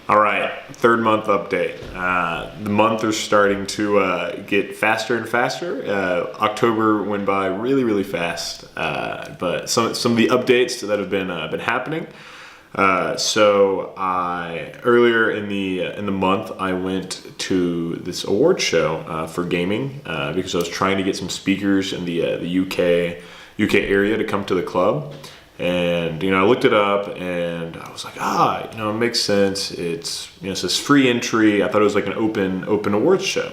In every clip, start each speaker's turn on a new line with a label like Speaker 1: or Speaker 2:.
Speaker 1: All right, third month update. The month is starting to get faster and faster. October went by really, really fast, but some of the updates that have been happening. So earlier in the month, I went to this award show for gaming because I was trying to get some speakers in the UK area to come to the club. And, I looked it up and I was like, it makes sense. It says free entry. I thought it was like an open awards show.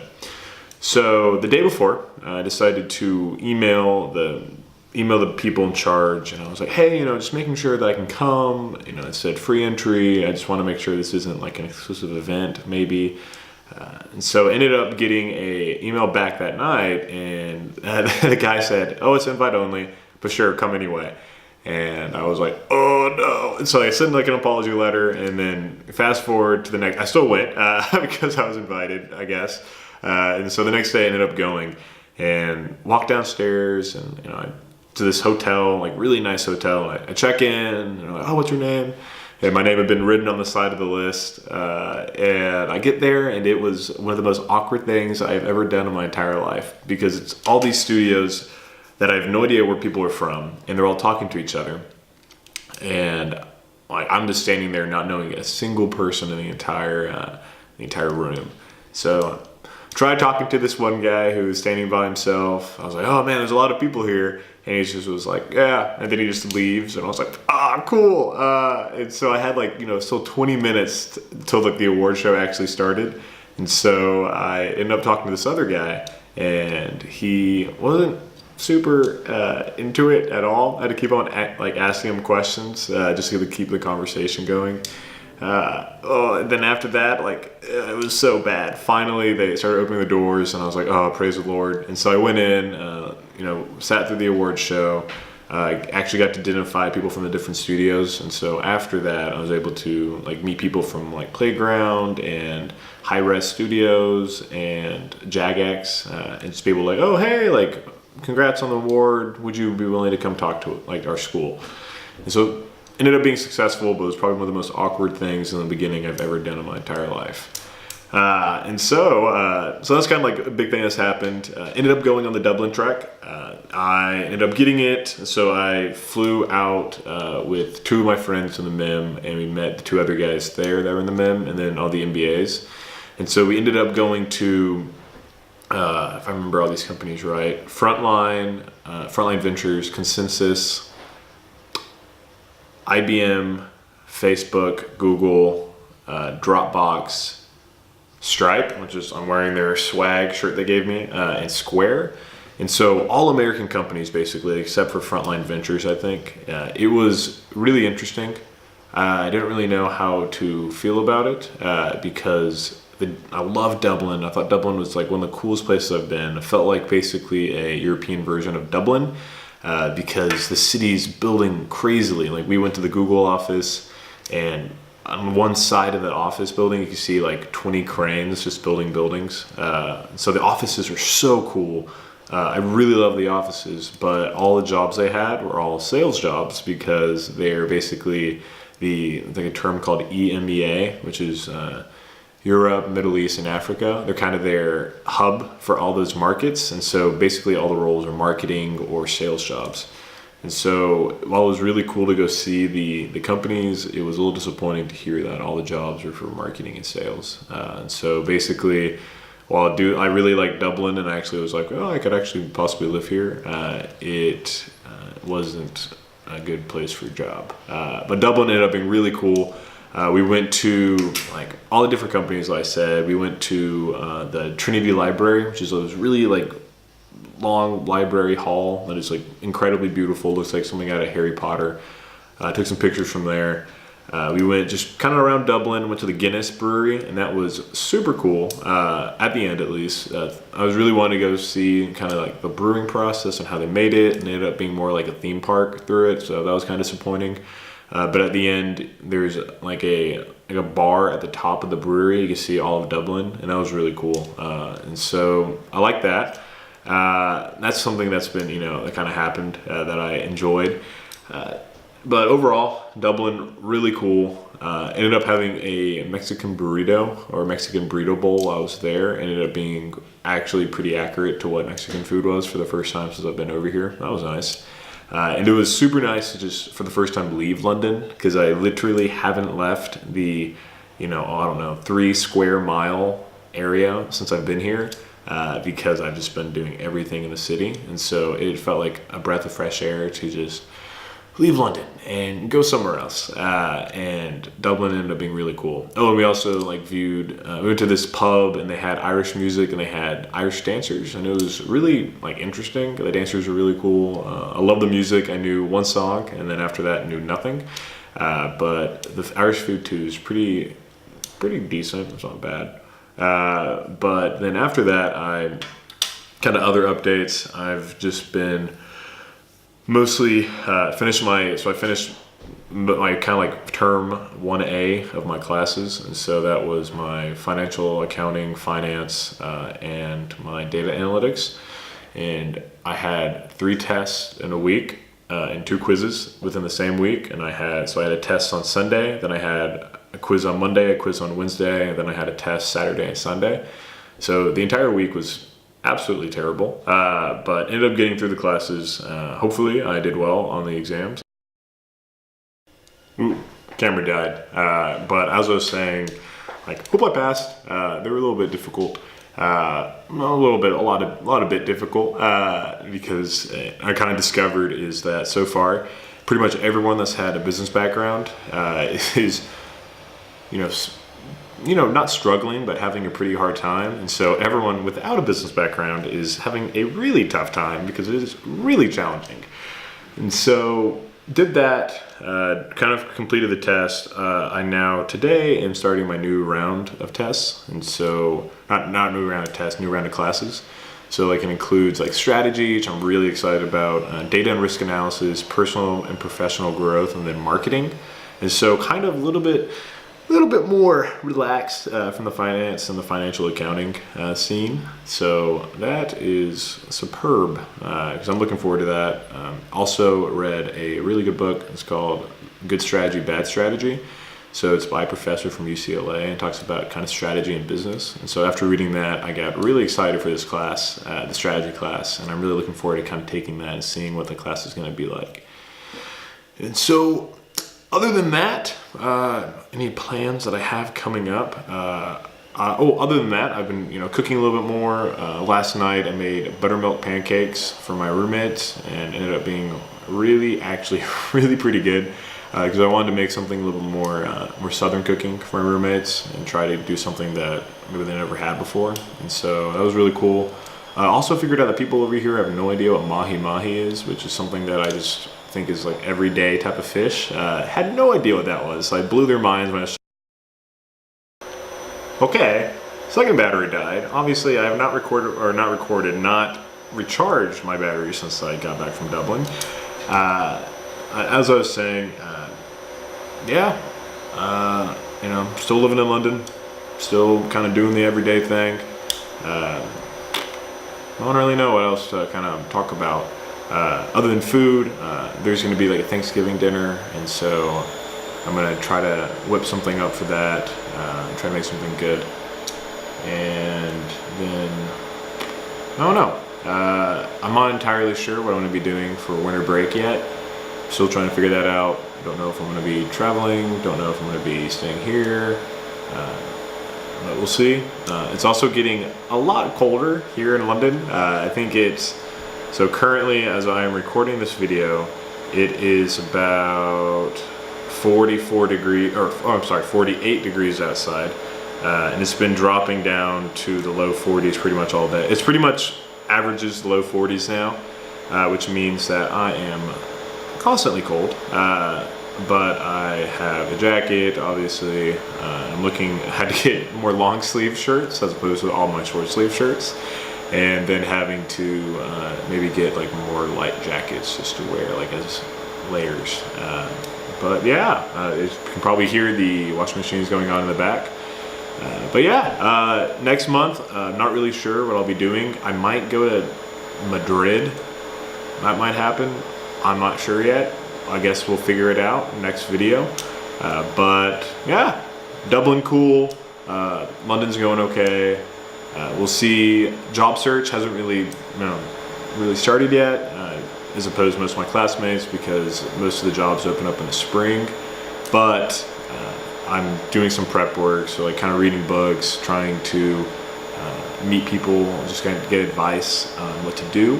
Speaker 1: So the day before, I decided to email the people in charge, and I was like, hey, just making sure that I can come. It said free entry. I just want to make sure this isn't like an exclusive event, maybe. And so I ended up getting a email back that night, and the guy said, oh, it's invite only, but sure, come anyway. And I was like, oh no. And so I sent like an apology letter, and then fast forward to the next, I still went because I was invited, I guess. And so the next day I ended up going and walked downstairs and, to this hotel, like really nice hotel. I check in and I'm like, oh, what's your name? And my name had been written on the side of the list. And I get there, and it was one of the most awkward things I've ever done in my entire life, because it's all these studios that I have no idea where people are from, and they're all talking to each other. And I'm just standing there not knowing a single person in the entire room. So tried talking to this one guy who was standing by himself. I was like, oh man, there's a lot of people here. And he just was like, yeah. And then he just leaves. And I was like, cool. And so I had still 20 minutes till like the award show actually started. And so I ended up talking to this other guy, and he wasn't super into it at all. I had to keep on asking him questions just to keep the conversation going. Then after that, it was so bad. Finally, they started opening the doors, and I was like, oh, praise the Lord. And so I went in, sat through the awards show. I actually got to identify people from the different studios. And so after that, I was able to meet people from Playground and High Res Studios and Jagex, and just people oh, hey, congrats on the award. Would you be willing to come talk to our school? And so ended up being successful, but it was probably one of the most awkward things in the beginning I've ever done in my entire life. So that's kind of a big thing that's happened. Ended up going on the Dublin track. I ended up getting it. So I flew out with two of my friends in the MIM, and we met the two other guys there that were in the MIM, and then all the MBAs. And so we ended up going to, if I remember all these companies right, Frontline Ventures, Consensus, IBM, Facebook, Google, Dropbox, Stripe, which is, I'm wearing their swag shirt they gave me, and Square. And so all American companies basically, except for Frontline Ventures, I think. It was really interesting. I didn't really know how to feel about it because I love Dublin. I thought Dublin was one of the coolest places I've been. It felt like basically a European version of Dublin. Because the city's building crazily. We went to the Google office, and on one side of the office building, you can see 20 cranes just building buildings. So the offices are so cool. I really love the offices, but all the jobs they had were all sales jobs, because they're basically a term called EMEA, which is Europe, Middle East, and Africa. They're kind of their hub for all those markets. And so basically all the roles are marketing or sales jobs. And so while it was really cool to go see the companies, it was a little disappointing to hear that all the jobs were for marketing and sales. And so basically, while I really like Dublin, and I actually was like, oh, I could actually possibly live here, it wasn't a good place for a job. But Dublin ended up being really cool. We went to all the different companies, like I said. We went to the Trinity Library, which is a really long library hall that is incredibly beautiful. Looks like something out of Harry Potter. Took some pictures from there. We went just kind of around Dublin, went to the Guinness Brewery, and that was super cool, at the end at least. I was really wanting to go see kind of the brewing process and how they made it, and it ended up being more like a theme park through it, so that was kind of disappointing. But at the end, there's a bar at the top of the brewery. You can see all of Dublin, and that was really cool. And so I like that. That's something that's been, that kind of happened that I enjoyed. But overall, Dublin, really cool. Ended up having a Mexican burrito or Mexican burrito bowl while I was there. Ended up being actually pretty accurate to what Mexican food was for the first time since I've been over here. That was nice. And it was super nice to just, for the first time, leave London, because I literally haven't left the, I don't know, 3 square mile area since I've been here, because I've just been doing everything in the city. And so it felt like a breath of fresh air to just leave London and go somewhere else. And Dublin ended up being really cool. Oh, and we also we went to this pub and they had Irish music and they had Irish dancers, and it was really interesting. The dancers were really cool. I love the music. I knew one song, and then after that knew nothing. But the Irish food too is pretty decent. It's not bad. But then after that, I kind of other updates. I've just been mostly I finished my kind of like term 1A of my classes, and so that was my financial accounting, finance, and my data analytics. And I had 3 tests in a week, and 2 quizzes within the same week. And I had a test on Sunday, then I had a quiz on Monday, a quiz on Wednesday, and then I had a test Saturday and Sunday. So the entire week was absolutely terrible, but ended up getting through the classes. Hopefully I did well on the exams. Ooh, camera died. But as I was saying, hope I passed. They were a little bit difficult. A lot of bit difficult, because I kind of discovered is that so far, pretty much everyone that's had a business background is, not struggling, but having a pretty hard time. And so everyone without a business background is having a really tough time because it is really challenging. And so did that, kind of completed the test. I now today am starting my new round of tests. And so not new round of tests, new round of classes. So it includes strategy, which I'm really excited about, data and risk analysis, personal and professional growth, and then marketing. And so kind of a little bit more relaxed from the finance and the financial accounting scene. So that is superb, because I'm looking forward to that. Also read a really good book. It's called Good Strategy, Bad Strategy. So it's by a professor from UCLA and talks about kind of strategy in business. And so after reading that, I got really excited for this class, the strategy class, and I'm really looking forward to kind of taking that and seeing what the class is going to be like. And so other than that, any plans that I have coming up? Other than that, I've been cooking a little bit more. Last night I made buttermilk pancakes for my roommates, and ended up being really pretty good, because I wanted to make something a little more southern cooking for my roommates and try to do something that maybe they never had before. And so that was really cool. I also figured out that people over here have no idea what mahi-mahi is, which is something that I just think is everyday type of fish. Had no idea what that was. So I blew their minds when I Okay, second battery died. Obviously I have not recharged my battery since I got back from Dublin. As I was saying, still living in London, still kind of doing the everyday thing. I don't really know what else to kind of talk about. Other than food, there's going to be a Thanksgiving dinner, and so I'm going to try to whip something up for that, try to make something good. And then, I don't know. I'm not entirely sure what I'm going to be doing for winter break yet. Still trying to figure that out. Don't know if I'm going to be traveling, don't know if I'm going to be staying here, but we'll see. It's also getting a lot colder here in London. I think so currently, as I am recording this video, it is about 48 degrees outside, and it's been dropping down to the low 40s pretty much all day. It's pretty much averages the low 40s now, which means that I am constantly cold, but I have a jacket, obviously. I had to get more long sleeve shirts as opposed to all my short sleeve shirts. And then having to maybe get more light jackets just to wear as layers. But yeah, you can probably hear the washing machines going on in the back. But yeah, next month, not really sure what I'll be doing. I might go to Madrid. That might happen. I'm not sure yet. I guess we'll figure it out next video. But yeah, Dublin cool. London's going okay. We'll see. Job search hasn't really, really started yet, as opposed to most of my classmates, because most of the jobs open up in the spring. But I'm doing some prep work, so like kind of reading books, trying to meet people, just kind of get advice on what to do.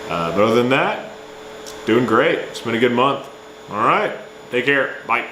Speaker 1: But other than that, doing great. It's been a good month. All right, take care. Bye.